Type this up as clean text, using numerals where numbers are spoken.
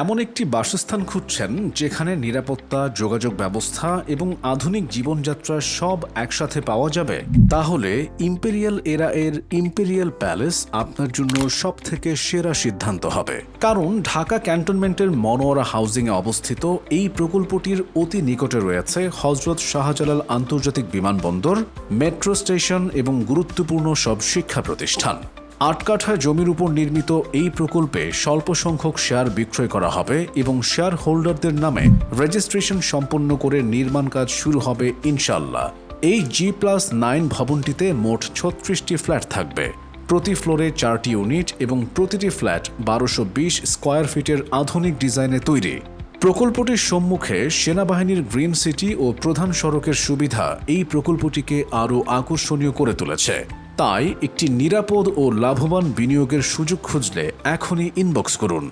এমন একটি বাসস্থান খুঁজছেন যেখানে নিরাপত্তা, যোগাযোগ ব্যবস্থা এবং আধুনিক জীবনযাত্রা সব একসাথে পাওয়া যাবে? তাহলে ইম্পেরিয়াল এরা এর ইম্পেরিয়াল প্যালেস আপনার জন্য সবথেকে সেরা সিদ্ধান্ত হবে। কারণ ঢাকা ক্যান্টনমেন্টের মনোয়ারা হাউজিংয়ে অবস্থিত এই প্রকল্পটির অতি নিকটে রয়েছে হজরত শাহজালাল আন্তর্জাতিক বিমানবন্দর, মেট্রো স্টেশন এবং গুরুত্বপূর্ণ সব শিক্ষা প্রতিষ্ঠান। ৮ কাঠা জমির উপর নির্মিত এই প্রকল্পে স্বল্প সংখ্যক শেয়ার বিক্রয় করা হবে এবং শেয়ার হোল্ডারদের নামে রেজিস্ট্রেশন সম্পন্ন করে নির্মাণ কাজ শুরু হবে ইনশাআল্লাহ। এই G+9 ভবনটিতে মোট ৩৬টি ফ্ল্যাট থাকবে। প্রতি ফ্লোরে 4টি ইউনিট এবং প্রতিটি ফ্ল্যাট ১২২০ স্কয়ার ফিটের আধুনিক ডিজাইনে তৈরি। প্রকল্পটির সম্মুখে সেনাবাহিনীর গ্রিন সিটি ও প্রধান সড়কের সুবিধা এই প্রকল্পটিকে আরও আকর্ষণীয় করে তুলেছে। তাই একটি নিরাপদ ও লাভবান বিনিয়োগের সুযোগ খুঁজলে এখনই ইনবক্স করুন।